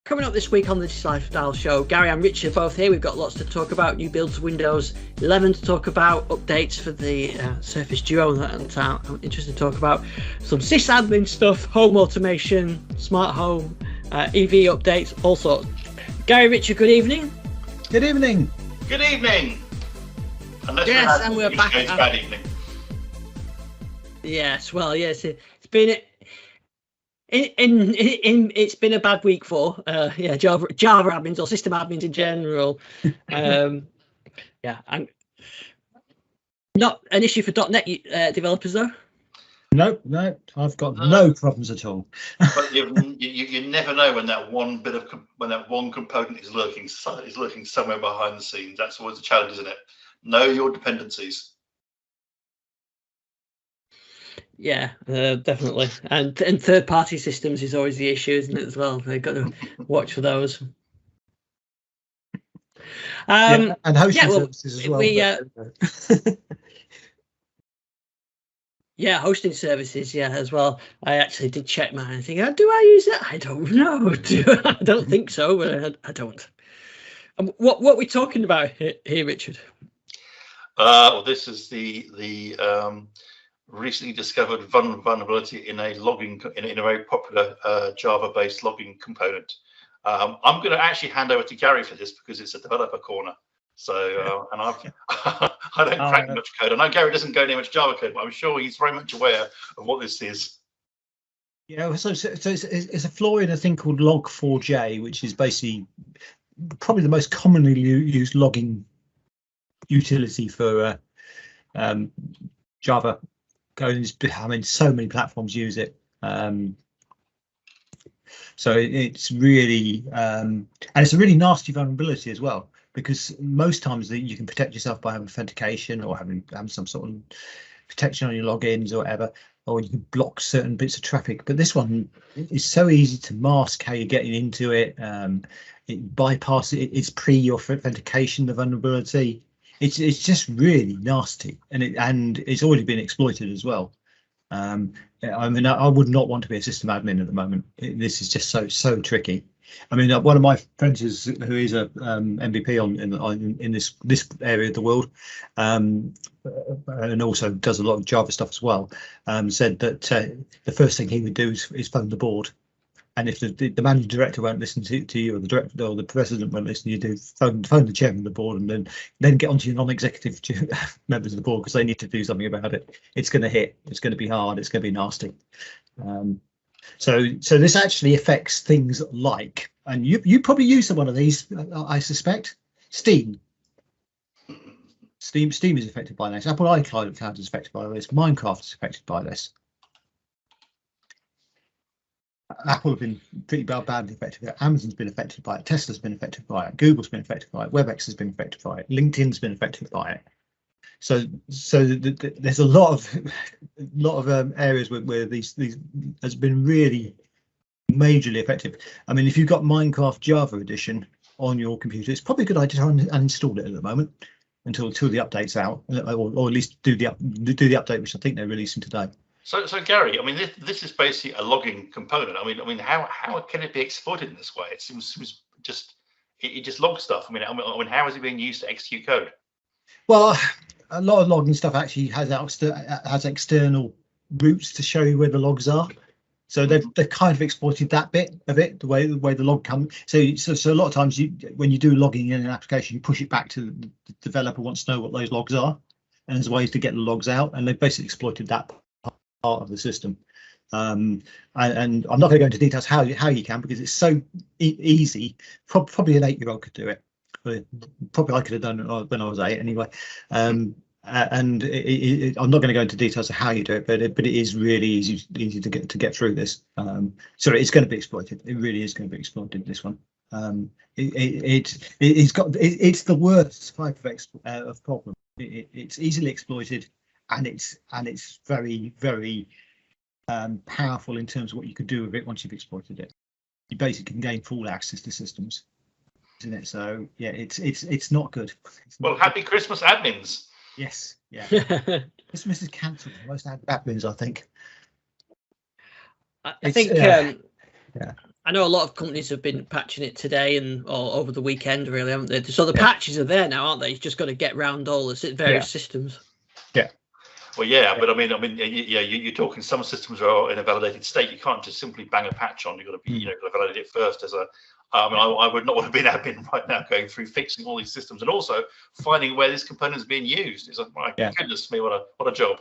Coming up this week on the Digital Lifestyle Show, Gary and Richard both here. We've got lots to talk about. New builds of Windows 11 to talk about, updates for the Surface Duo that I'm interested to talk about, some sysadmin stuff, home automation, smart home, EV updates, all sorts. Gary, Richard, good evening. Good evening. Good evening. Yes, and we're back. Bad evening. Yes, well, yes, it's been. It's been a bad week for Java admins or system admins in general. And not an issue for .NET developers though. No, I've got no problems at all. But you never know when that one component is lurking somewhere behind the scenes. That's always a challenge, isn't it? Know your dependencies. Yeah, definitely. And third-party systems is always the issue, isn't it, as well? They've got to watch for those. And hosting services as well. Hosting services, as well. I actually did check mine and think, do I use it? I don't know. I don't think so, but I don't. What are we talking about here, Richard? Well, this is the recently discovered vulnerability in a very popular Java-based logging component. I'm going to actually hand over to Garry for this because it's a developer corner. So, and I don't crack much code. I know Garry doesn't go near much Java code, but I'm sure he's very much aware of what this is. Yeah, so it's a flaw in a thing called log4j, which is basically probably the most commonly used logging utility for Java. I mean, so many platforms use it. So it's really, and it's a really nasty vulnerability as well, because most times you can protect yourself by having authentication or having some sort of protection on your logins or whatever, or you can block certain bits of traffic. But this one is so easy to mask how you're getting into it. It bypasses it. It's pre-authentication, the vulnerability. It's just really nasty, and it's already been exploited as well. I mean, I would not want to be a system admin at the moment. This is just so tricky. I mean, one of my friends who is a MVP in this area of the world, and also does a lot of Java stuff as well, said that the first thing he would do is phone the board. And if the managing director won't listen to you, or the director or the president won't listen to you, do phone the chairman of the board, and then get onto your non-executive members of the board because they need to do something about it. It's going to hit. It's going to be hard. It's going to be nasty. So this actually affects things like, and you probably use one of these, I suspect, Steam. Steam is affected by this. Apple iCloud is affected by this. Minecraft is affected by this. Apple have been pretty badly affected by it. Amazon's been affected by it. Tesla's been affected by it. Google's been affected by it. WebEx has been affected by it. LinkedIn's been affected by it. So there's a lot of areas where these has been really majorly affected. I mean, if you've got Minecraft Java Edition on your computer, it's probably a good idea to uninstall it at the moment until the update's out, or at least do the update, which I think they're releasing today. So Garry, I mean, this is basically a logging component. I mean, how can it be exploited in this way? It seems it just logs stuff. I mean, how is it being used to execute code? Well, a lot of logging stuff actually has external routes to show you where the logs are. So they've kind of exploited that bit of it, the way the log comes. So a lot of times when you do logging in an application, you push it back to the developer wants to know what those logs are, and there's ways to get the logs out, and they've basically exploited that part of the system. And I'm not going to go into details how you can, because it's so easy. Probably an 8-year-old could do it. Probably I could have done it when I was 8 anyway. And I'm not going to go into details of how you do it, but it is really easy to get through this. So it's going to be exploited. It really is going to be exploited, this one. It's the worst type of problem. It's easily exploited, and it's very, very powerful in terms of what you could do with it once you've exploited it. You basically can gain full access to systems, isn't it? So yeah, it's not good. Happy Christmas, admins. Yes, yeah. Christmas is cancelled for most admins, I think. I I know a lot of companies have been patching it today and or over the weekend, really, haven't they? So the patches are there now, aren't they? You've just got to get round all the various systems. Yeah. Well, yeah, but I mean, yeah, you're talking some systems are in a validated state. You can't just simply bang a patch on. You've got to be, got to validate it first as a. I would not want to be in admin right now going through fixing all these systems and also finding where this component is being used. It's like, my goodness me, what a job.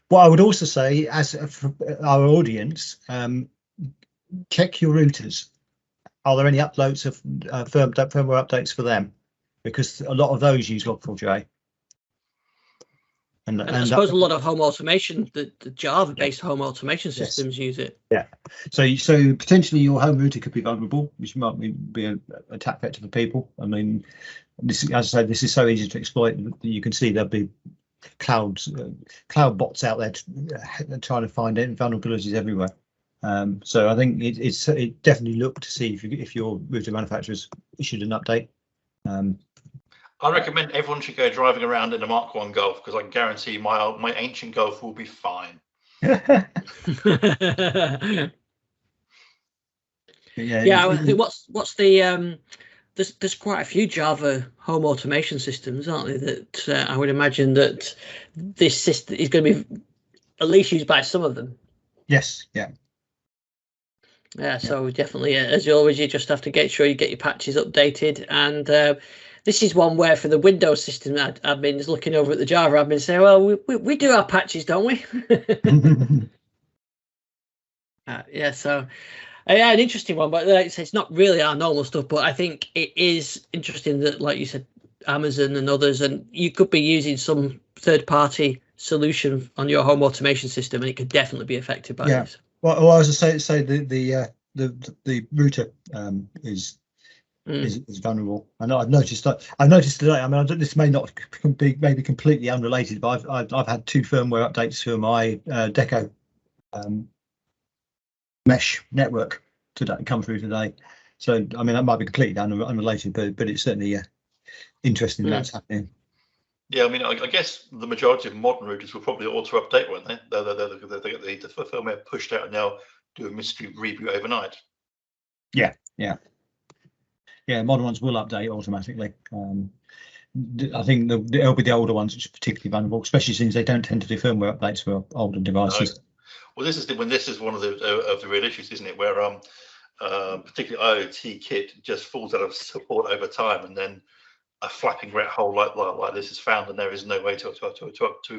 What I would also say, as for our audience, check your routers. Are there any uploads of firmware updates for them? Because a lot of those use Log4j. And I suppose a lot of home automation, the Java-based home automation systems use it. Yeah. So potentially your home router could be vulnerable, which might be an attack vector for people. I mean, this, as I say, this is so easy to exploit that you can see there'll be cloud bots out there trying to find vulnerabilities everywhere. So I think it definitely look to see if your router manufacturers issued an update. I recommend everyone should go driving around in a Mark 1 Golf because I can guarantee my ancient Golf will be fine. I think what's the there's quite a few Java home automation systems, aren't there? That I would imagine that this system is going to be at least used by some of them. Yes. Yeah. Yeah. So definitely, as always, you just have to get sure you get your patches updated. And this is one where for the Windows system admin is looking over at the Java admin saying, well, we do our patches, don't we? Yeah. So. Yeah, an interesting one, but it's not really our normal stuff. But I think it is interesting that, like you said, Amazon and others, and you could be using some third-party solution on your home automation system, and it could definitely be affected by this. Well, I was to say the router is vulnerable, and I've noticed today. I mean, this may not be maybe completely unrelated, but I've had 2 firmware updates for my Deco. Mesh network come through today, so I mean that might be completely unrelated, but it's certainly interesting that's happening. Yeah, I mean, I guess the majority of modern routers will probably auto update, won't they? They get the firmware pushed out and they'll do a mystery reboot overnight. Yeah. Modern ones will update automatically. I think it'll be the older ones which are particularly vulnerable, especially since they don't tend to do firmware updates for older devices. Well, this is one of the real issues, isn't it? Where particularly IoT kit just falls out of support over time, and then a flapping rat hole like this is found, and there is no way to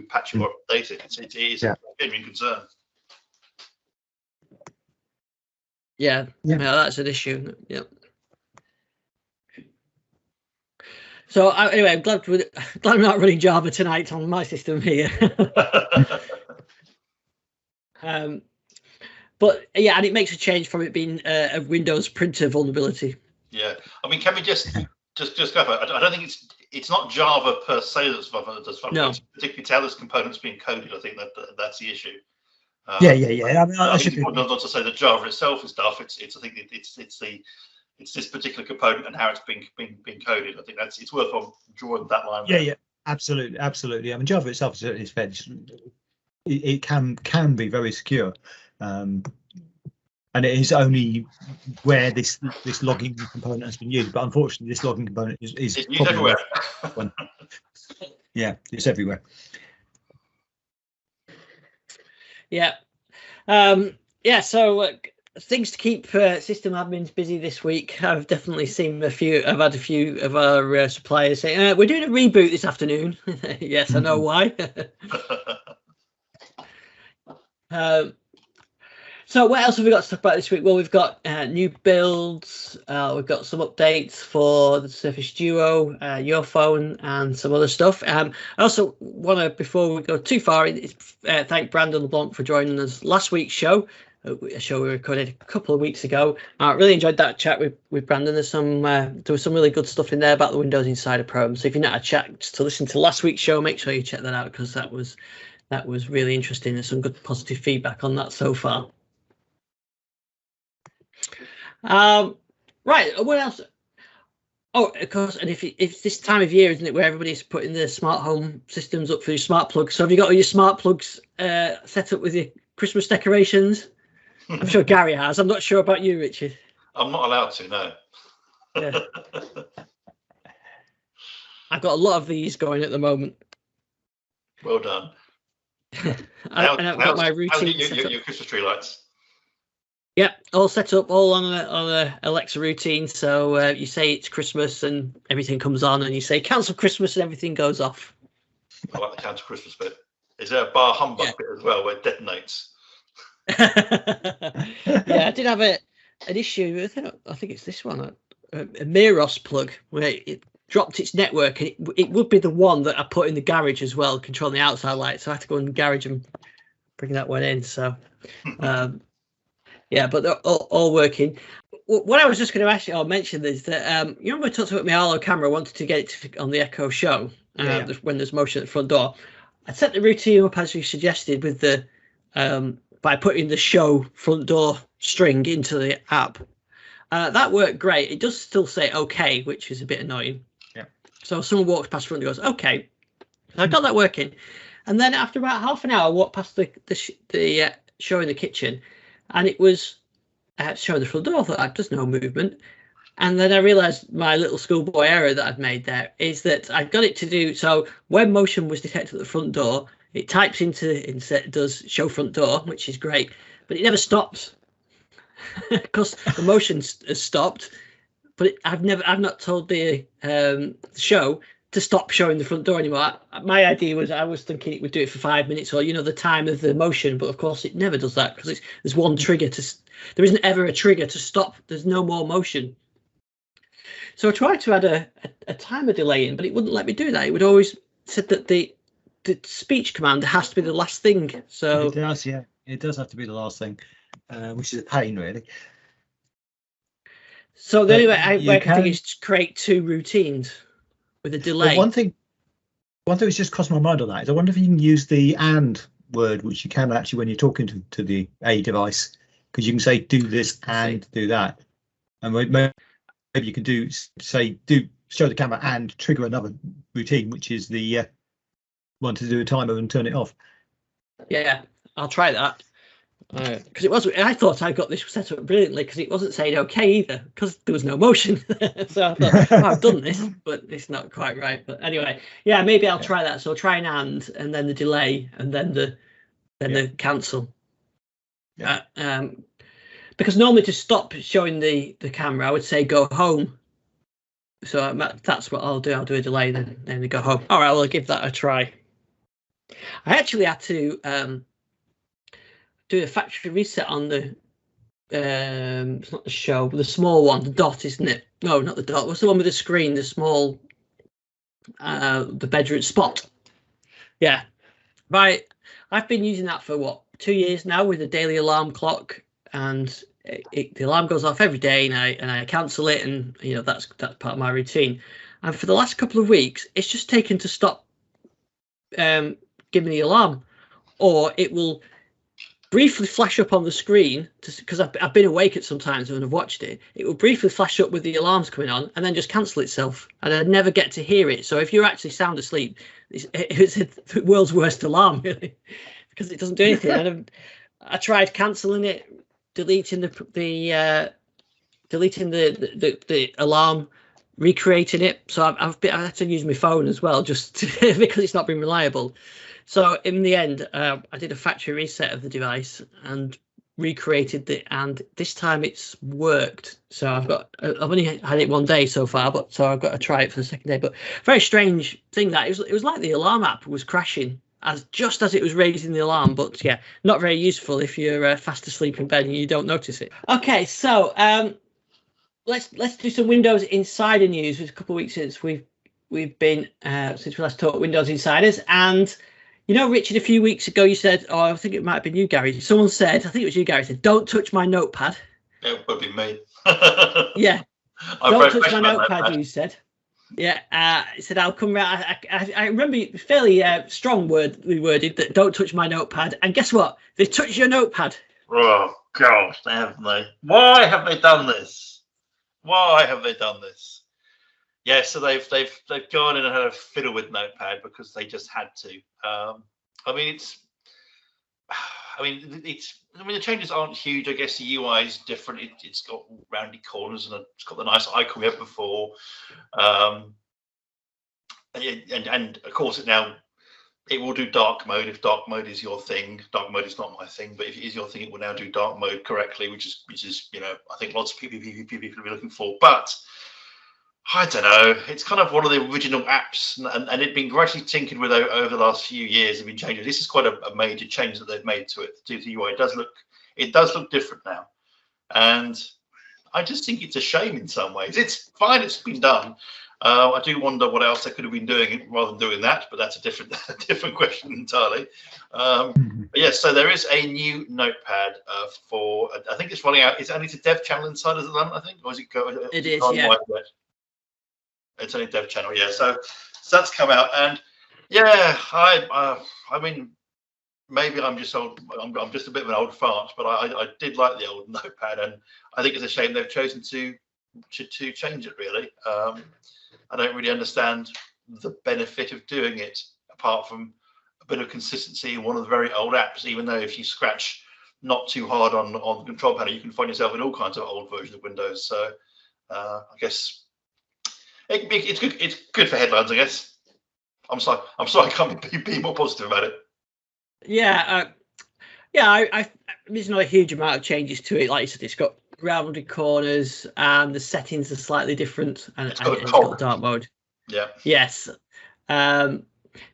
patch it or update it. It is a genuine concern. Yeah, that's an issue. Yep. So anyway, I'm glad I'm not running Java tonight on my system here. But yeah, and it makes a change from it being a Windows printer vulnerability. Yeah, I mean, can we just go for it? I don't think it's not Java per se that's vulnerable. No. It's particularly Taylor's components being coded. I think that's the issue. Yeah. I mean, I should not to say that Java itself is stuff. I think it's this particular component and how it's being coded. I think it's worth drawing that line. Yeah, absolutely. I mean, Java itself is fairly. It can be very secure, and it is only where this logging component has been used. But unfortunately, this logging component is used everywhere. Yeah, it's everywhere. Yeah, So things to keep system admins busy this week. I've definitely seen I've had a few of our suppliers saying we're doing a reboot this afternoon. Yes, I know why. So what else have we got to talk about this week? Well, we've got new builds, we've got some updates for the Surface Duo, your phone, and some other stuff. I also want to, before we go too far, thank Brandon LeBlanc for joining us last week's show, a show we recorded a couple of weeks ago. I really enjoyed that chat with Brandon. There was some really good stuff in there about the Windows Insider Pro. So if you're not had a chance to listen to last week's show, make sure you check that out, because that was really interesting. There's some good positive feedback on that so far. Right, what else? Oh, of course, and if this time of year, isn't it, where everybody's putting their smart home systems up for your smart plugs? So have you got all your smart plugs set up with your Christmas decorations? I'm sure Gary has. I'm not sure about you, Richard. I'm not allowed to, no. Yeah. I've got a lot of these going at the moment. Well done. And I've got my routine set up. Your Christmas tree lights. Yeah, all set up, all on a Alexa routine. So you say it's Christmas and everything comes on, and you say cancel Christmas and everything goes off. I like the cancel Christmas bit. Is there a bar humbug bit as well where it detonates? Yeah, I did have an issue. I think it's this one, a Miros plug, where it dropped its network, and it would be the one that I put in the garage as well, controlling the outside light. So I had to go in the garage and bring that one in. So. Yeah, but they're all working. What I was just going to ask you, I'll mention is that you remember we talked about my Arlo camera. I wanted to get it on the Echo Show when there's motion at the front door. I set the routine up as you suggested with the by putting the show front door string into the app. That worked great. It does still say OK, which is a bit annoying. Yeah. So someone walks past the front door and goes OK. So I got that working, and then after about half an hour, I walked past the show in the kitchen. And it was showing the front door. I thought, there's no movement. And then I realised my little schoolboy error that I'd made there is that I got it to do so when motion was detected at the front door, it types it does show front door, which is great, but it never stops because the motion has stopped. But I've not told the show to stop showing the front door anymore. My idea was I was thinking it would do it for 5 minutes or the time of the motion, but of course it never does that because there's one trigger there isn't ever a trigger to stop. There's no more motion. So I tried to add a timer delay in, but it wouldn't let me do that. It would always said that the speech command has to be the last thing. So it does, yeah, it does have to be the last thing, which is a pain really. So the only way I can think is to create two routines. With a delay. Well, one thing that's just crossed my mind on that is I wonder if you can use the "and" word, which you can actually when you're talking to the A device, because you can say do this and do that, and maybe you can show the camera and trigger another routine, which is the one to do a timer and turn it off. Yeah, I'll try that. Because I thought I got this set up brilliantly because it wasn't saying OK either because there was no motion. So I thought I've done this, but it's not quite right. But anyway, yeah, maybe I'll try that. So I'll try and then the delay and then the cancel. Yeah. Because normally to stop showing the camera, I would say go home. So that's what I'll do. I'll do a delay then go home. All right, well, I'll give that a try. I actually had to. Do a factory reset on the it's not the show, but the small one, the dot, isn't it? No, not the dot. What's the one with the screen? The small the bedroom spot. Yeah. Right. I've been using that for 2 years now with a daily alarm clock, and the alarm goes off every day, and I cancel it, and that's part of my routine. And for the last couple of weeks, it's just taken to stop giving the alarm, or it will briefly flash up on the screen because I've been awake at some times when I've watched it. It will briefly flash up with the alarms coming on and then just cancel itself, and I never get to hear it. So if you're actually sound asleep, it's the world's worst alarm, really, because it doesn't do anything. And I tried cancelling it, deleting the alarm, recreating it. So I had to use my phone as well, just because it's not been reliable. So in the end, I did a factory reset of the device and recreated it, and this time it's worked. So I've only had it one day so far, but so I've got to try it for the second day. But very strange thing that it was like the alarm app was crashing just as it was raising the alarm. But yeah, not very useful if you're fast asleep in bed and you don't notice it. Okay, so let's do some Windows Insider news. It's a couple of weeks since we've been since we last talked Windows Insiders. And Richard, a few weeks ago you said, I think it might have been you, Gary. Someone said, I think it was you, Gary, said, don't touch my notepad. It would be me. Yeah. Don't touch my notepad, you said. Yeah. He said, I'll come round. I remember it was fairly strongly worded that don't touch my notepad. And guess what? They touched your notepad. Oh, gosh, haven't they? Why have they done this? Yeah, so they've gone in and had a fiddle with Notepad because they just had to. I mean, I mean, the changes aren't huge. I guess the UI is different. It's got roundy corners and it's got the nice icon we had before. And of course, it will do dark mode if dark mode is your thing. Dark mode is not my thing, but if it is your thing, it will now do dark mode correctly, which is I think lots of people will be looking for. But I don't know. It's kind of one of the original apps, and it'd been gradually tinkered with over the last few years. Have been changing. This is quite a major change that they've made to it. To the UI, it does look different now, and I just think it's a shame in some ways. It's fine. It's been done. I do wonder what else they could have been doing rather than doing that, but that's a different question entirely. But yes, so there is a new Notepad for. I think it's running out. It's only to dev channel inside at the moment, I think, or is it go? It is, yeah. It's only dev channel, yeah. So that's come out, and yeah, I mean, maybe I'm just old. I'm just a bit of an old fart, but I did like the old Notepad, and I think it's a shame they've chosen to change it. Really, I don't really understand the benefit of doing it, apart from a bit of consistency in one of the very old apps. Even though if you scratch not too hard on the control panel, you can find yourself in all kinds of old versions of Windows. So I guess. It's good. It's good for headlines, I guess. I'm sorry. I can't be more positive about it. Yeah, there's not a huge amount of changes to it. Like you said, it's got rounded corners and the settings are slightly different, and it's got dark mode. Yeah. Yes. Yeah,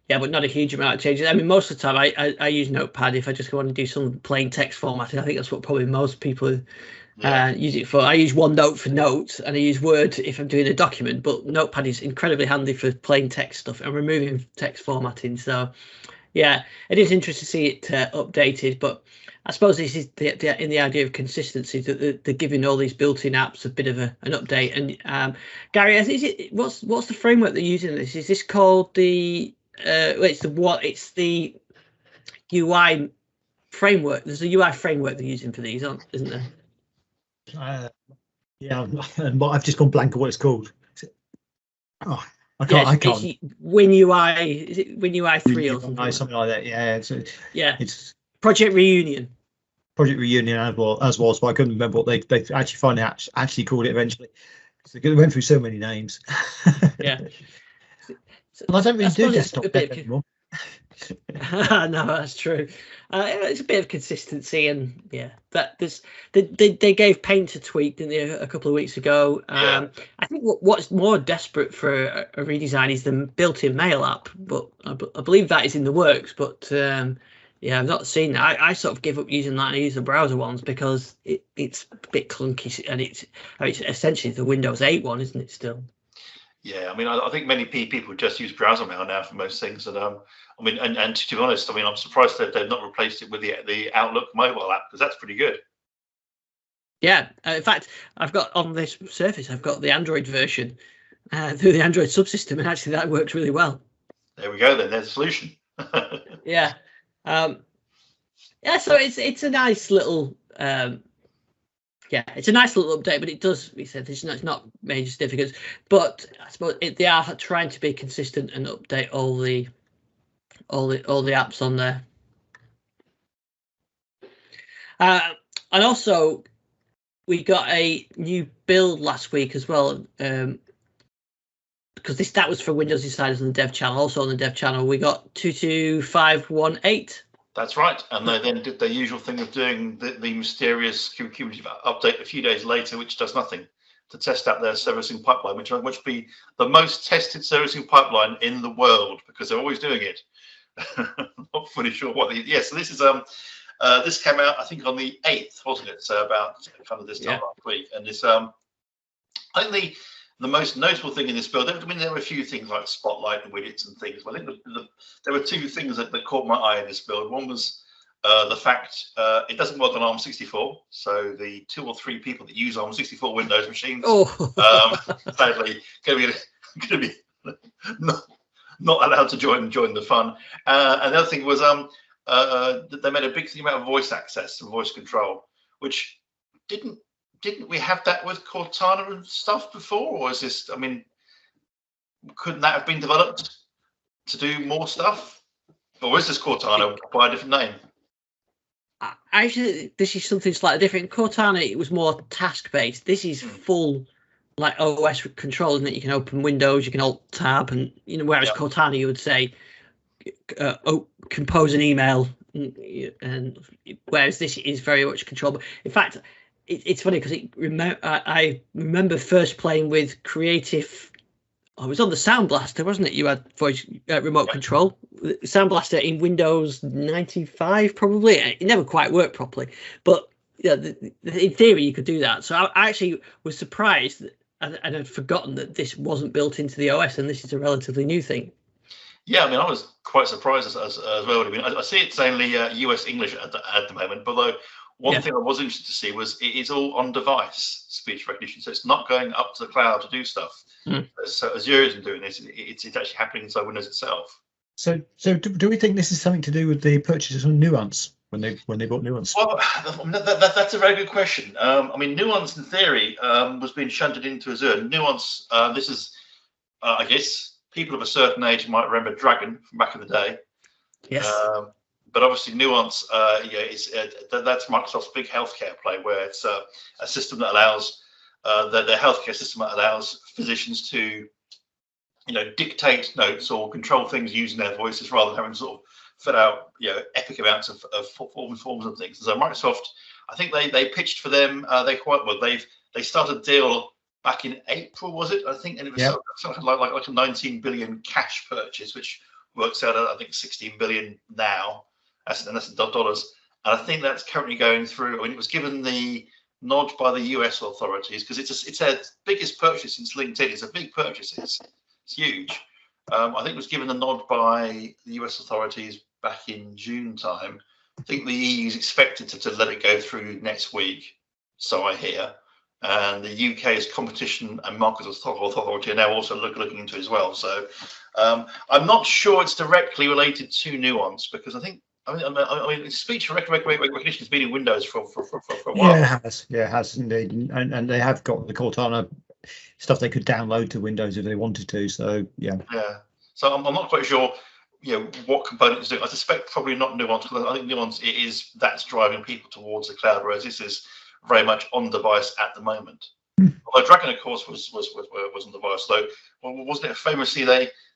but not a huge amount of changes. I mean, most of the time I use Notepad if I just want to do some plain text formatting. I think that's what probably most people use it for. I use OneNote for notes, and I use Word if I'm doing a document, but Notepad is incredibly handy for plain text stuff and removing text formatting. So yeah, it is interesting to see it updated, but I suppose this is in the idea of consistency, that they're giving all these built-in apps a bit of an update. And Gary, what's the framework they're using this? Is this called the it's the UI framework? There's a UI framework they're using for these, isn't there? Yeah, I've just gone blank of what it's called. Oh, I can't. It's WinUI. Is it WinUI 3 or something? Something like that. Yeah. It's Project Reunion. Project Reunion as well. So I couldn't remember what they actually called it eventually. So they went through so many names. Yeah. And I don't really do desktop dev anymore. No, that's true. It's a bit of consistency, and they gave Paint a tweak, didn't they, a couple of weeks ago. I think what's more desperate for a redesign is the built-in mail app, but I believe that is in the works. But I've not seen that. I sort of give up using that. I use the browser ones because it's a bit clunky, and it's essentially the Windows 8 one, isn't it? Still. Yeah, I mean, I think many people just use browser mail now for most things, and I mean, and to be honest, I mean, I'm surprised that they've not replaced it with the Outlook mobile app, because that's pretty good. Yeah, in fact, I've got on this Surface, I've got the Android version through the Android subsystem, and actually that works really well. There we go. Then there's a solution. Yeah, So it's a nice little. It's a nice little update, but it does. We said it's not major significance, but I suppose they are trying to be consistent and update all the apps on there. And also, we got a new build last week as well, because that was for Windows Insiders on the dev channel. Also on the dev channel, we got 22518. That's right, and they then did their usual thing of doing the mysterious cumulative update a few days later, which does nothing, to test out their servicing pipeline, which would be the most tested servicing pipeline in the world, because they're always doing it. Not fully sure what. So this is this came out, I think, on the 8th, wasn't it? So about kind of this time last week, and this I think the most notable thing in this build, I mean, there were a few things like Spotlight and widgets and things, but I think there were two things that caught my eye in this build. One was the fact it doesn't work on ARM64, so the 2 or 3 people that use ARM64 Windows machines, sadly, going to be not allowed to join the fun. And the other thing was they made a big thing about voice access and voice control, which didn't we have that with Cortana and stuff before, or is this? I mean, couldn't that have been developed to do more stuff, or is this Cortana by a different name? Actually, this is something slightly different. Cortana, it was more task-based. This is full, like OS control, isn't it? You can open Windows, you can Alt Tab, and whereas Cortana, you would say, compose an email, and whereas this is very much controllable. In fact, it's funny because I remember first playing with Creative. Oh, it was on the Sound Blaster, wasn't it? You had voice remote control. Sound Blaster in Windows 95, probably. It never quite worked properly, but in theory you could do that. So I actually was surprised and had forgotten that this wasn't built into the OS, and this is a relatively new thing. Yeah, I mean, I was quite surprised as well. I mean, I see it's only US English at the moment, but though one thing I was interested to see was it is all on-device speech recognition, so it's not going up to the cloud to do stuff. So Azure isn't doing this; it's actually happening inside Windows itself. So do we think this is something to do with the purchases of Nuance when they bought Nuance? Well, that's a very good question. I mean, Nuance in theory was being shunted into Azure. Nuance, this is, I guess, people of a certain age might remember Dragon from back in the day. Yes. But obviously, Nuance, that's Microsoft's big healthcare play, where it's a system that allows their healthcare system that allows physicians to, dictate notes or control things using their voices rather than having to sort of fill out, epic amounts of forms and things. So Microsoft, I think they pitched for them. They started a deal back in April, was it? I think, and it was something like a 19 billion cash purchase, which works out at I think 16 billion now. That's dollars, and I think that's currently going through. I mean, it was given the nod by the US authorities because it's their biggest purchase since LinkedIn. It's a big purchase. It's huge. I think it was given the nod by the US authorities back in June time. I think the EU is expected to let it go through next week, so I hear. And the UK's Competition and Markets Authority are now also looking into it as well. So I'm not sure it's directly related to Nuance because I mean, speech recognition has been in Windows for a while. Yeah, it has indeed, and they have got the Cortana stuff they could download to Windows if they wanted to. So yeah. So I'm not quite sure, what component is doing. I suspect probably not Nuance because I think Nuance that's driving people towards the cloud, whereas this is very much on device at the moment. Although Dragon, of course, was on device. Though, wasn't it famously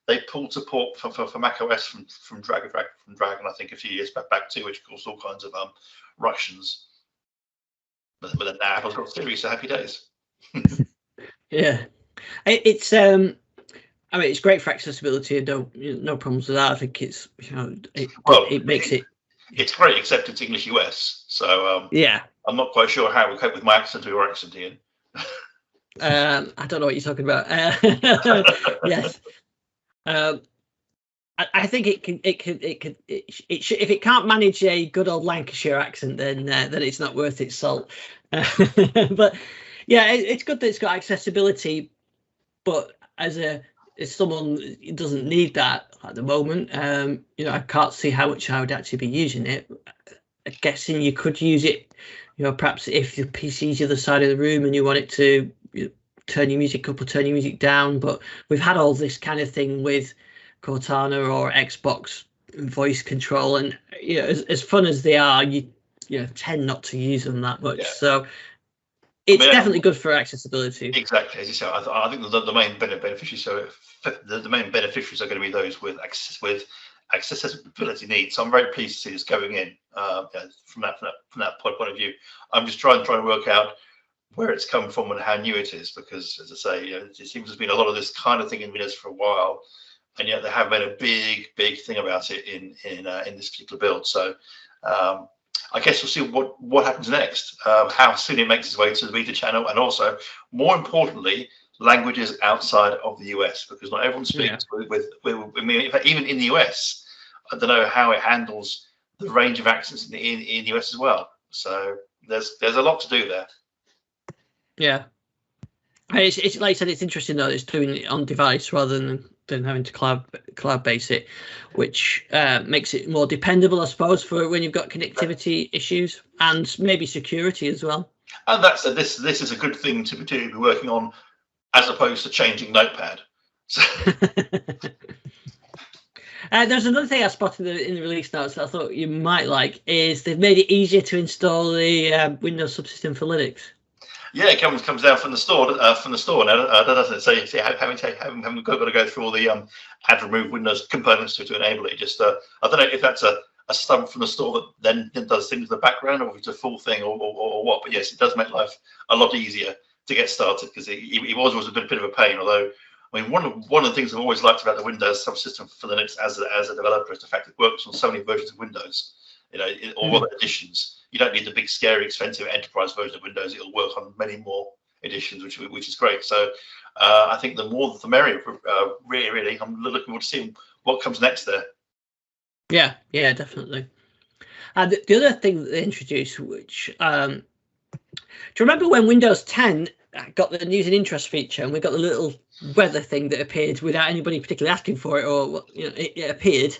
they pulled support for Mac OS from Dragon, I think, a few years back too, which caused all kinds of ructions. But then now Apple's got Siri, so happy days. Yeah, it's I mean, it's great for accessibility, and no problems with that. I think it's it makes it. It's great, except it's English US. So I'm not quite sure how we cope with my accent or your accent, Ian. I don't know what you're talking about. Yes. I think it can if it can't manage a good old Lancashire accent, then it's not worth its salt. But yeah, it's good that it's got accessibility, but as someone who doesn't need that at the moment, I can't see how much I would actually be using it. I'm guessing you could use it, perhaps if your PC's the other side of the room and you want it to turn your music up or turn your music down. But we've had all this kind of thing with Cortana or Xbox voice control, and as fun as they are, you tend not to use them that much. So it's definitely good for accessibility. Exactly, as you said. I think the main beneficiaries. So the main beneficiaries are going to be those with accessibility needs. So I'm very pleased to see this going in from that point of view. I'm just trying to work out where it's come from and how new it is, because as I say, it seems there's been a lot of this kind of thing in Windows for a while, and yet they have made a big thing about it in this particular build. So I guess we'll see what happens next, how soon it makes its way to the beta channel, and also more importantly, languages outside of the US, because not everyone speaks with I mean, even in the US, I don't know how it handles the range of accents in the US as well. So there's a lot to do there. Yeah, it's like I said, it's interesting though. It's doing it on device rather than having to cloud base it, which makes it more dependable, I suppose, for when you've got connectivity issues and maybe security as well. And this is a good thing to be working on, as opposed to changing Notepad. So. There's another thing I spotted in the release notes that I thought you might like is they've made it easier to install the Windows subsystem for Linux. Yeah, it comes down from the store now, doesn't it? So you haven't got to go through all the add remove Windows components to enable it. Just I don't know if that's a stub from the store that then does things in the background, or if it's a full thing, or what. But yes, it does make life a lot easier to get started, because it was always a bit of a pain. Although, I mean, one of the things I've always liked about the Windows subsystem for Linux as a developer is the fact it works on so many versions of Windows. You know, all other editions. You don't need the big, scary, expensive enterprise version of Windows. It'll work on many more editions, which is great. So I think the more the merrier. Really, I'm looking forward to seeing what comes next there. Yeah, definitely. And the other thing that they introduced, which do you remember when Windows 10 got the news and interest feature, and we got the little weather thing that appeared without anybody particularly asking for it, or it appeared.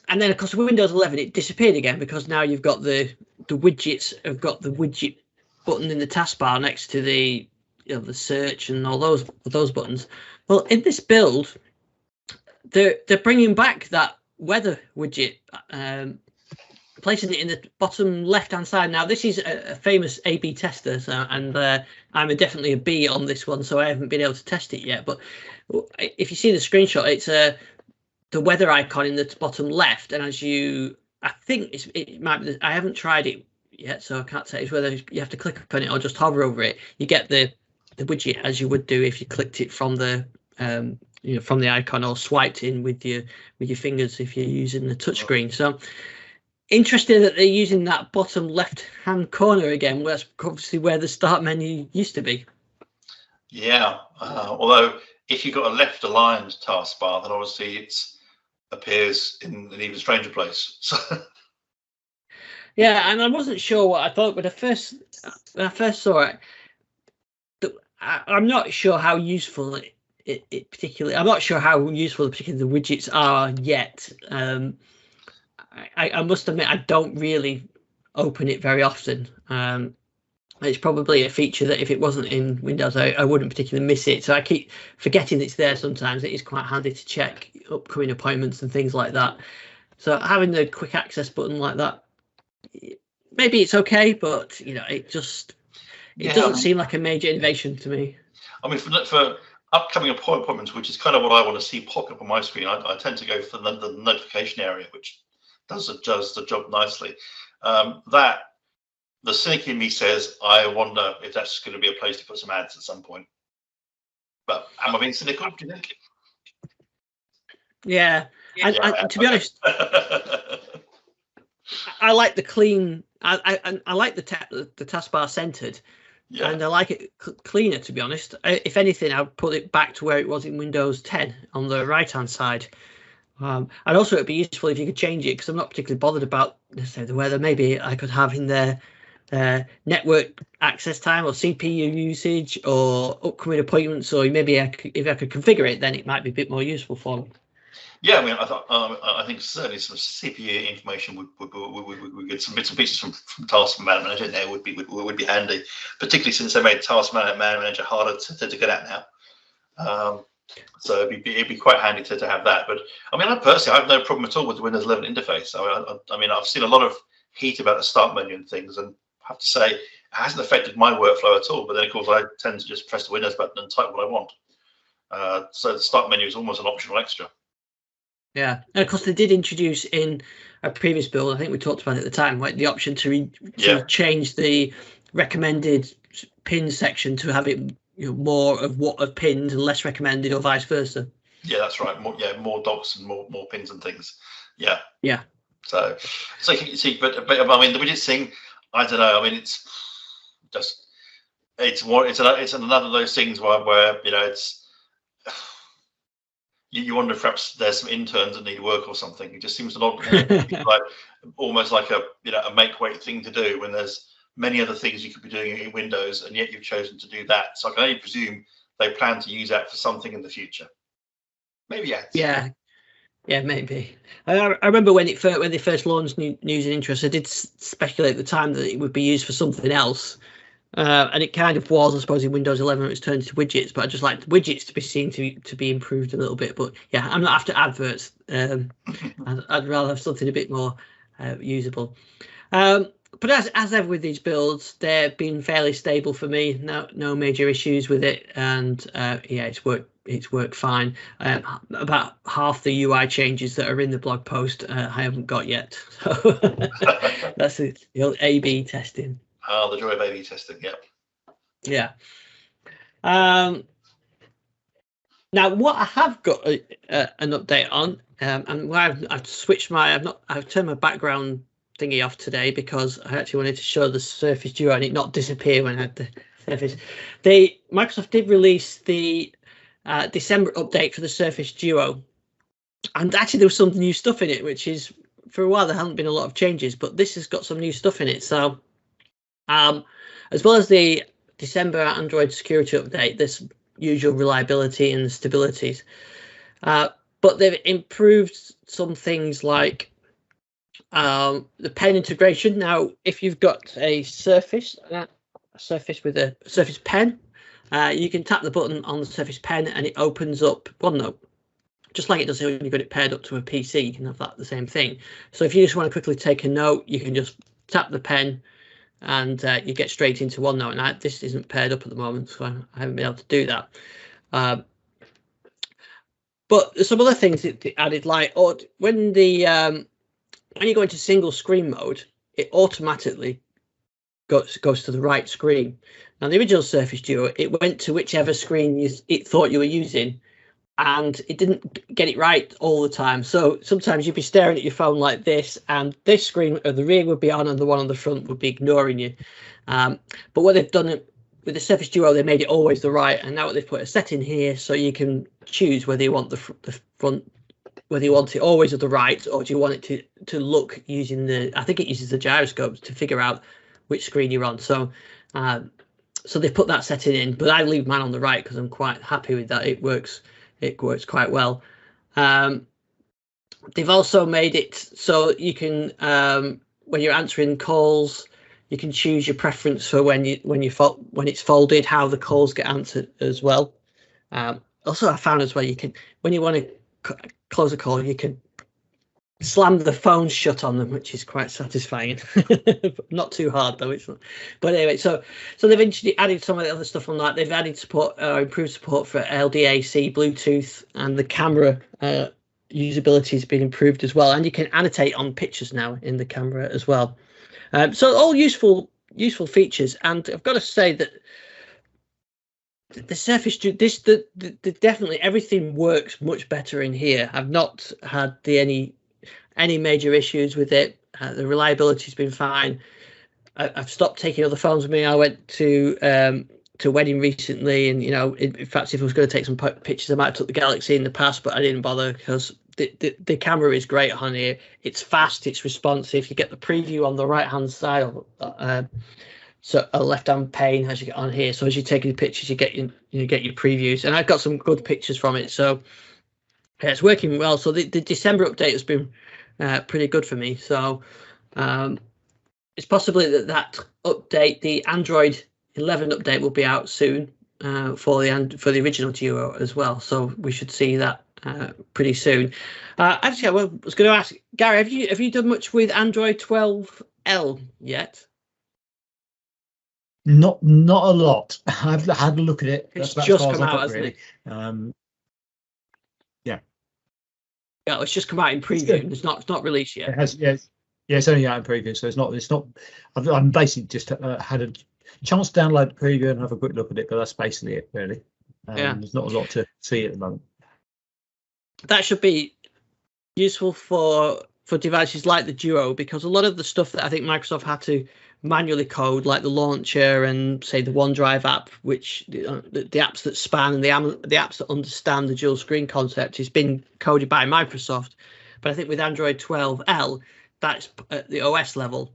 And then, of course, Windows 11 it disappeared again, because now you've got the widgets have got the widget button in the taskbar next to the the search and all those buttons. Well, in this build, they're bringing back that weather widget, placing it in the bottom left-hand side. Now, this is a famous A/B tester, and I'm definitely a B on this one, so I haven't been able to test it yet. But if you see the screenshot, it's the weather icon in the bottom left, and I think it might be. I haven't tried it yet, so I can't say it's whether you have to click on it or just hover over it. You get the widget as you would do if you clicked it from the from the icon, or swiped in with your fingers if you're using the touchscreen. So interesting that they're using that bottom left-hand corner again. That's obviously where the start menu used to be. Yeah, although if you've got a left-aligned taskbar, then obviously it appears in an even stranger place. So. Yeah, and I wasn't sure what I thought, but when I first saw it, I'm not sure how useful it particularly. I'm not sure how useful particularly the widgets are yet. I must admit I don't really open it very often. It's probably a feature that if it wasn't in Windows, I wouldn't particularly miss it. So I keep forgetting it's there sometimes. It is quite handy to check upcoming appointments and things like that. So having the quick access button like that, maybe it's okay, but it doesn't seem like a major innovation to me. I mean, for upcoming appointments, which is kind of what I want to see pop up on my screen, I tend to go for the notification area, which does the job nicely. That the cynic in me says, I wonder if that's going to be a place to put some ads at some point. But am I being cynical, do you think? Yeah. I, to be honest, I like the clean. I like the taskbar centered, and I like it cleaner. To be honest, if anything, I'd put it back to where it was in Windows 10 on the right-hand side. And also, it'd be useful if you could change it, because I'm not particularly bothered about the weather. Maybe I could have in there network access time, or CPU usage, or upcoming appointments, or maybe if I could configure it, then it might be a bit more useful for me. Yeah, I mean, I think certainly some CPU information would get some bits and pieces from Task Manager in there would be handy, particularly since they made Task Manager harder to get at now. So it'd be quite handy to have that. But I mean, I personally have no problem at all with the Windows 11 interface. I mean, I've seen a lot of heat about the start menu and things, and I have to say it hasn't affected my workflow at all. But then, of course, I tend to just press the Windows button and type what I want. So the start menu is almost an optional extra. Yeah, and of course they did introduce in a previous build, I think we talked about it at the time, like the option to change the recommended pin section to have it more of pins and less recommended, or vice versa. Yeah, that's right. More docs and more pins and things. Yeah. So you see, but I mean, the widgets thing, I don't know. I mean, it's another of those things where it's. You wonder if perhaps there's some interns that need work or something. It just seems an odd, like almost like a make-weight thing to do when there's many other things you could be doing in Windows, and yet you've chosen to do that. So I can only presume they plan to use that for something in the future. Maybe ads. Yeah, maybe. I remember when they first launched News and Interest, I did speculate at the time that it would be used for something else. And it kind of was, I suppose, in Windows 11 it was turned to widgets, but I just like the widgets to be seen to be improved a little bit. But yeah, I'm not after adverts. I'd rather have something a bit more usable. But as ever with these builds, they've been fairly stable for me. No major issues with it, and yeah, it's worked fine. About half the UI changes that are in the blog post I haven't got yet. So that's the old A/B testing. Oh, the joy of A/B testing. Yep. Yeah. Now, what I have got an update on, and why I've switched I've turned my background thingy off today because I actually wanted to show the Surface Duo and it not disappear when I had the Surface. Microsoft did release the December update for the Surface Duo, and actually there was some new stuff in it, which is, for a while there hadn't been a lot of changes, but this has got some new stuff in it. So as well as the December Android security update, this usual reliability and stabilities, but they've improved some things like the pen integration. Now, if you've got a Surface with a Surface Pen, you can tap the button on the Surface Pen and it opens up OneNote, just like it does when you've got it paired up to a PC. You can have that the same thing. So if you just want to quickly take a note, you can just tap the pen and you get straight into OneNote. And this isn't paired up at the moment, so I haven't been able to do that. But there's some other things it added, like when you go into single screen mode, it automatically goes to the right screen. Now, the original Surface Duo, it went to whichever screen it thought you were using, and it didn't get it right all the time. So sometimes you'd be staring at your phone like this, and this screen at the rear would be on and the one on the front would be ignoring you. But what they've done with the Surface Duo, they made it always the right, and now they've put a setting here so you can choose whether you want the front, whether you want it always at the right, or do you want it to look using I think it uses the gyroscopes to figure out which screen you're on. So so they've put that setting in, but I leave mine on the right because I'm quite happy with that. It works quite well. They've also made it so you can when you're answering calls, you can choose your preference for when it's folded, how the calls get answered as well. Also, I found as well, you can, when you want to close a call, you can slam the phone shut on them, which is quite satisfying. Not too hard though. But anyway, so they've added some of the other stuff on that. They've added support, improved support for LDAC, Bluetooth, and the camera usability has been improved as well. And you can annotate on pictures now in the camera as well. So all useful features. And I've got to say that the Surface, definitely everything works much better in here. I've not had any major issues with it. The reliability's been fine. I've stopped taking other phones with me. I went to a wedding recently, and in fact, if I was going to take some pictures, I might have took the Galaxy in the past, but I didn't bother because the camera is great on here. It's fast, it's responsive. You get the preview on the right hand side, so a left hand pane as you get on here. So as you're taking the pictures, you get your previews, and I've got some good pictures from it. So yeah, it's working well. So the December update has been pretty good for me. So it's possibly that update, the Android 11 update, will be out soon for the original Duo as well. So we should see that pretty soon. Actually, I was going to ask Gary, have you done much with Android 12L yet? Not a lot. I've had a look at it. It's just come out, hasn't it? Yeah, it's just come out in preview. It's not released yet. It has, yes. Yeah, it's only out in preview, so it's not. I've basically just had a chance to download the preview and have a quick look at it, but that's basically it, really. Yeah, there's not a lot to see at the moment. That should be useful for devices like the Duo, because a lot of the stuff that I think Microsoft had to manually code, like the launcher and say the OneDrive app, which the apps that span and the apps that understand the dual screen concept, has been coded by Microsoft. But I think with Android 12L, that's at the OS level,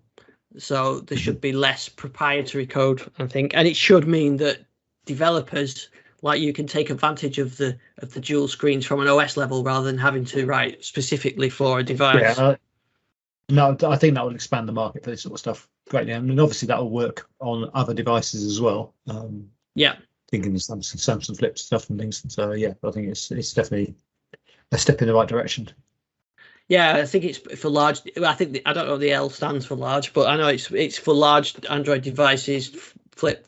so there should be less proprietary code, I think, and it should mean that developers like you can take advantage of the dual screens from an OS level rather than having to write specifically for a device. Yeah, no, I think that would expand the market for this sort of stuff. greatly. I mean, obviously that will work on other devices as well. Yeah. Thinking of Samsung Flip stuff and things. So yeah, I think it's definitely a step in the right direction. Yeah, I think it's for large. I think I don't know what the L stands for large, but I know it's for large Android devices, flip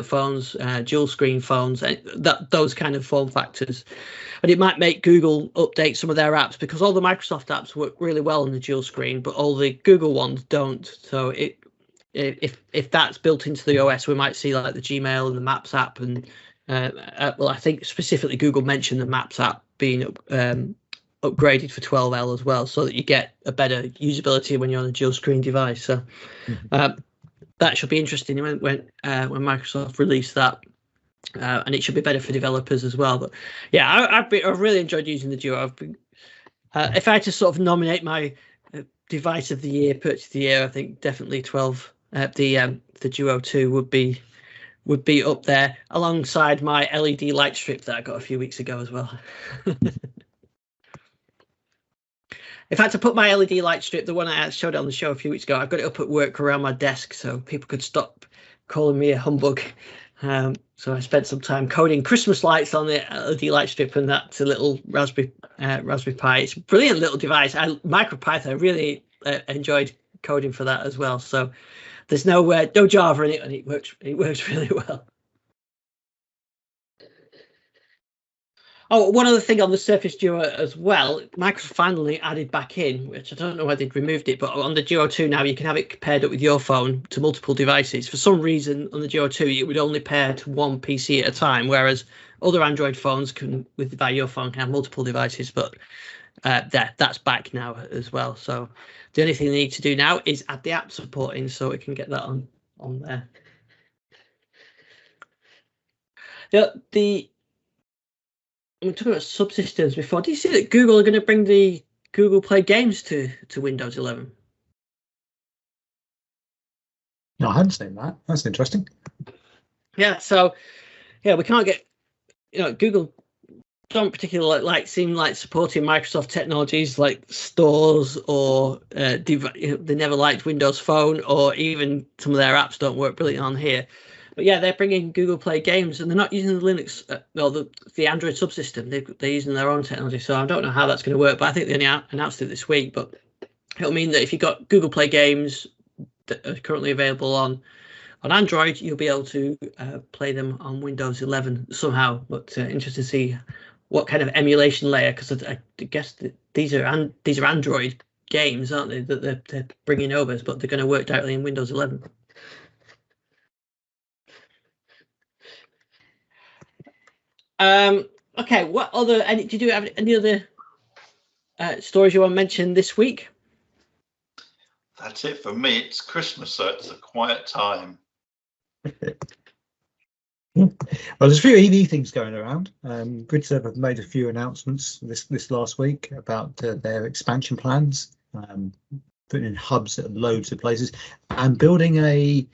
phones, dual screen phones, those kind of form factors. And it might make Google update some of their apps, because all the Microsoft apps work really well on the dual screen, but all the Google ones don't. So if that's built into the OS, we might see like the Gmail and the Maps app, and well, I think specifically Google mentioned the Maps app being upgraded for 12L as well, so that you get a better usability when you're on a dual screen device. So that should be interesting when Microsoft release that, and it should be better for developers as well. But yeah, I've really enjoyed using the Duo. If I had to sort of nominate my device of the year, purchase of the year, I think definitely the Duo 2 would be up there, alongside my LED light strip that I got a few weeks ago as well. In fact, I put my LED light strip, the one I showed on the show a few weeks ago, I've got it up at work around my desk so people could stop calling me a humbug. So I spent some time coding Christmas lights on the LED light strip, and that's a little Raspberry Pi. It's a brilliant little device. MicroPython, I really enjoyed coding for that as well. So there's no Java in it, and it works really well. Oh, one other thing on the Surface Duo as well, Microsoft finally added back in, which I don't know why they'd removed it, but on the Duo 2 now you can have it paired up with your phone to multiple devices. For some reason on the Duo 2 it would only pair to one PC at a time, whereas other Android phones via your phone can have multiple devices, but that's back now as well. So the only thing they need to do now is add the app support in, so we can get that on there. We were talking about subsystems before. Do you see that Google are going to bring the Google Play games to Windows 11? No, I hadn't seen that. That's interesting. Yeah, so yeah, we can't get, Google don't particularly seem like supporting Microsoft technologies like stores, or they never liked Windows Phone, or even some of their apps don't work brilliantly on here. But yeah, they're bringing Google Play games, and they're not using the Linux, the Android subsystem. They're using their own technology. So I don't know how that's going to work, but I think they only announced it this week. But it'll mean that if you've got Google Play games that are currently available on Android, you'll be able to play them on Windows 11 somehow. But interesting to see what kind of emulation layer, because I guess that these are Android games, aren't they? That they're bringing over, but they're going to work directly in Windows 11. Okay, did you have any other stories you want to mention this week? That's it for me. It's Christmas, so it's a quiet time. Well, there's a few EV things going around. Gridserve have made a few announcements this last week about their expansion plans, putting in hubs at loads of places, and building a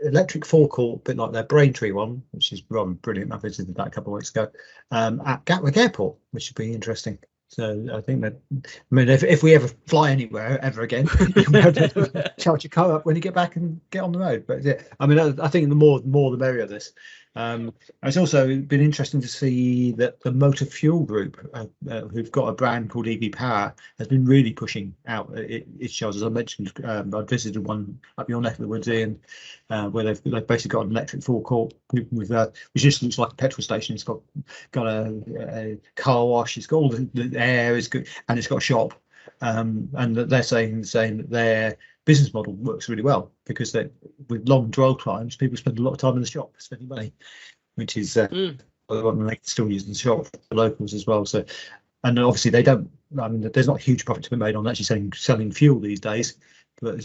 electric forecourt, a bit like their Braintree one, which is rather brilliant. I visited that a couple of weeks ago, at Gatwick Airport, which should be interesting. So I think that, if we ever fly anywhere ever again, you can charge your car up when you get back and get on the road. But yeah, I think the more the merrier. This. It's also been interesting to see that the Motor Fuel Group, who've got a brand called EV Power, has been really pushing out its shells. As I mentioned, I visited one up your neck of the woods, Ian, where they've basically got an electric forecourt with which just looks like a petrol station. It's got a car wash. It's got all the air is good, and it's got a shop. And they're saying that their business model works really well, because with long dwell times, people spend a lot of time in the shop spending money, which is they can still use the shop for the locals as well. So, and obviously they don't. There's not a huge profit to be made on actually selling fuel these days, but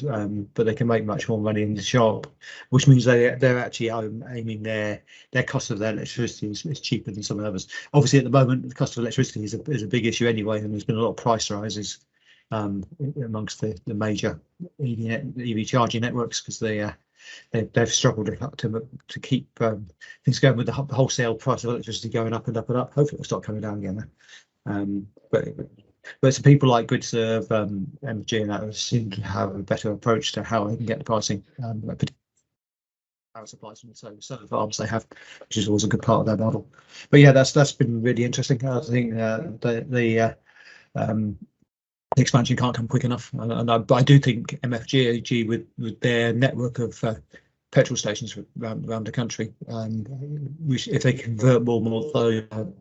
they can make much more money in the shop, which means they're actually aiming their cost of their electricity is cheaper than some others. Obviously, at the moment, the cost of electricity is a big issue anyway, and there's been a lot of price rises amongst the major EV charging networks, because they've struggled to keep things going with the wholesale price of electricity going up and up and up. Hopefully it'll start coming down again. But But some people like GridServe, MG, and that seem to have a better approach to how they can get the pricing. Power supplies from the solar farms they have, which is always a good part of their model. But yeah, that's been really interesting. I think the expansion can't come quick enough, but I do think MFG with their network of petrol stations around the country, if they convert more and more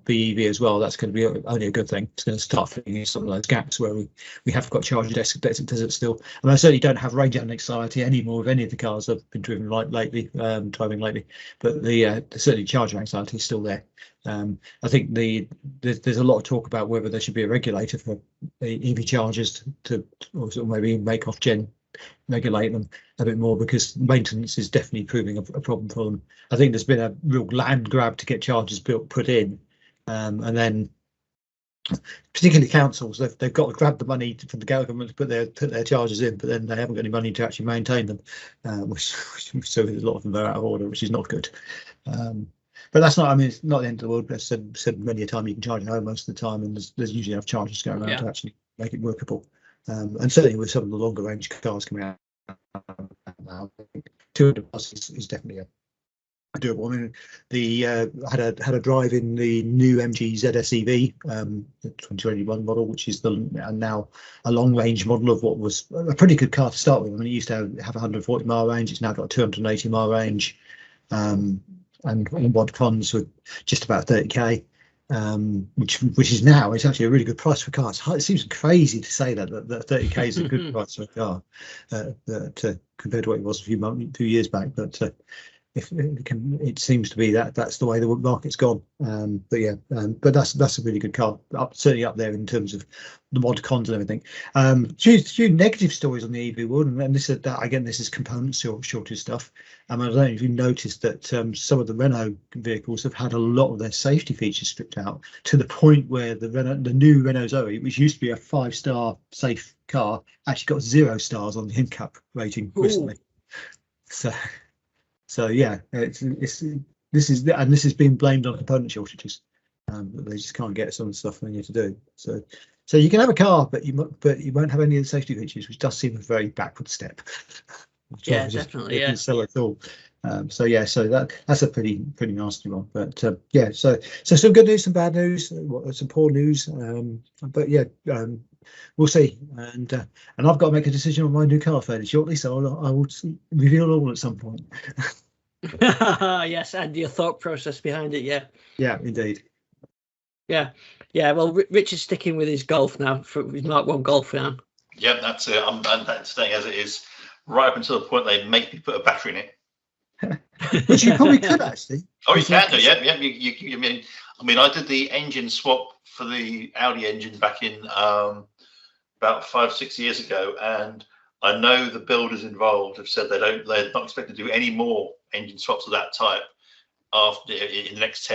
BEV as well, that's going to be only a good thing. It's going to start filling in some of those gaps where we have got charging desert still. And I certainly don't have range anxiety anymore with any of the cars I've been driving lately, but the certainly charger anxiety is still there. I think there's a lot of talk about whether there should be a regulator for EV chargers or sort of maybe make off gen regulate them a bit more, because maintenance is definitely proving a problem for them. I think there's been a real land grab to get chargers put in, and then particularly councils, they've got to grab the money from the government to put their chargers in, but then they haven't got any money to actually maintain them, so a lot of them are out of order, which is not good. But that's not, I mean, it's not the end of the world. I've said many a time you can charge at home most of the time, and there's usually enough chargers going around to actually make it workable. And certainly with some of the longer range cars coming out now, 200 plus is definitely doable. I mean, had a drive in the new MG ZS EV, the 2021 model, which is now a long range model of what was a pretty good car to start with. I mean, it used to have 140 mile range. It's now got a 280 mile range, and mod cons with just about 30k. Which is now, it's actually a really good price for cars. It seems crazy to say that 30k is a good price for a car compared to what it was a few years back, but it seems to be that's the way the market's gone. But that's a really good car, certainly up there in terms of the mod cons and everything. Few negative stories on the EV world, and this is component shortage stuff. I don't know if you noticed that some of the Renault vehicles have had a lot of their safety features stripped out, to the point where the new Renault Zoe, which used to be a 5-star safe car, actually got 0 stars on the NCAP rating recently. So yeah, this is being blamed on component shortages. They just can't get some of the stuff they need to do. So you can have a car, but you won't have any of the safety features, which does seem a very backward step. Yeah, definitely. Yeah. Sell it all. So that's a pretty nasty one. But so some good news, some bad news, some poor news. But yeah. We'll see, and I've got to make a decision on my new car fairly shortly, so I will reveal all at some point. Yes, and your thought process behind it, yeah, indeed. Yeah. Well, Richard's sticking with his Golf now, for his Mark 1 Golf now. Yeah, that's it. I'm staying as it is, right up until the point they make me put a battery in it. Which you probably could actually. Oh, you can do, yeah. You mean, I did the engine swap for the Audi engine back in about 5-6 years ago, and I know the builders involved have said they're not expecting to do any more engine swaps of that type after in the next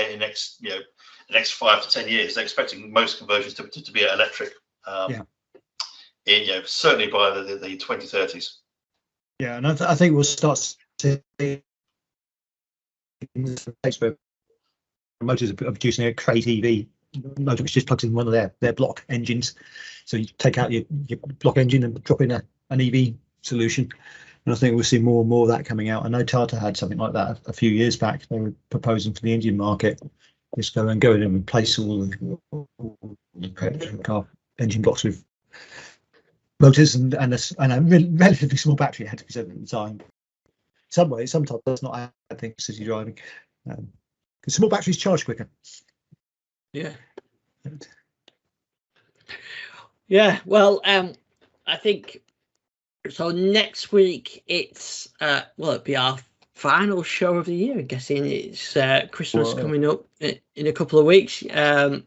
5 to 10 years. They're expecting most conversions to be electric. Certainly by the 2030s. Yeah, and I think we'll start to see where motors are producing a crate EV motor which just plugs in one of their block engines. So you take out your block engine and drop in an EV solution. And I think we'll see more and more of that coming out. I know Tata had something like that a few years back. They were proposing for the Indian market, just go in and replace all the car engine blocks with motors and a relatively small battery, had to be said at the time. Sometimes that's not a bad thing for city driving, because small batteries charge quicker. Yeah. Well, I think so. Next week it's it'll be our final show of the year. I'm guessing it's Christmas coming up in a couple of weeks, and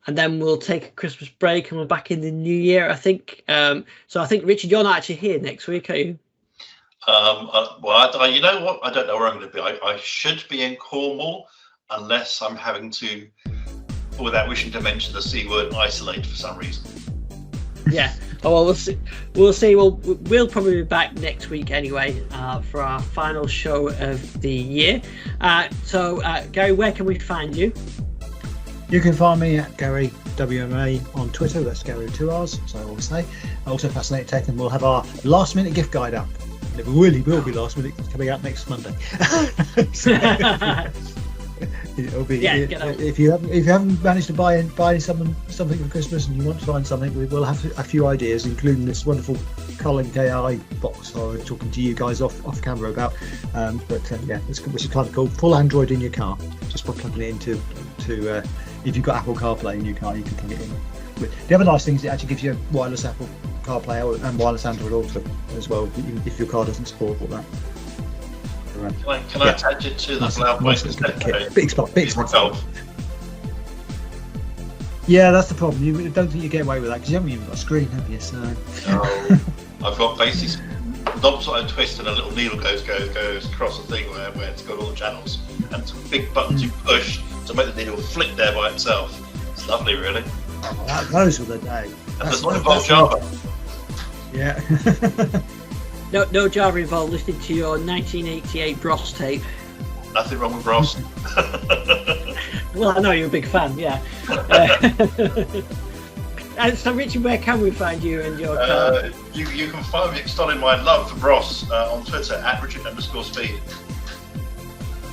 then we'll take a Christmas break and we're back in the new year, I think. So I think, Richard, you're not actually here next week, are you? You know what? I don't know where I'm going to be. I should be in Cornwall, unless I'm having to, without wishing to mention the C word, isolate for some reason. Yeah. Oh, well, we'll see. We'll probably be back next week anyway for our final show of the year. So, Gary, where can we find you? You can find me at Garry WMA on Twitter. That's Garry with 2 R's, so I always say. Also Fascinating Tech, and we'll have our last minute gift guide up. It really will be last minute, coming out next Monday. It'll be, if you haven't managed to buy something for Christmas and you want to find something, we will have a few ideas, including this wonderful Colin KI box I was talking to you guys off camera about. Which is kind of cool. Full Android in your car. Just by plugging it into if you've got Apple CarPlay in your car, you can plug it in. The other nice thing is it actually gives you wireless Apple CarPlay and wireless Android Auto as well, if your car doesn't support all that. Can I attach it to the cloud-based big expensive. Yeah, that's the problem. You don't think you get away with that because you haven't even got a screen, have you? So I've got basically knobs that I twist and a little needle goes across the thing where it's got all the channels, and some big buttons you push to make the needle flick there by itself. It's lovely, really. Oh, those were the day. And there's not involved Java. Yeah. No Java involved. Listening to your 1988 Bros tape. Nothing wrong with Bros. Well, I know you're a big fan, yeah. And so, Richard, where can we find you and your car? You can find me extolling my love for Bros on Twitter at Richard_Speed.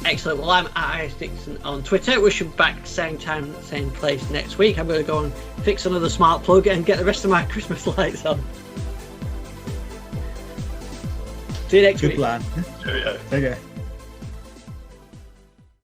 Excellent. Well, I'm at IS Dixon on Twitter. We should be back same time, same place next week. I'm going to go and fix another smart plug and get the rest of my Christmas lights on. See you next week. Good plan. Cheerio. Okay.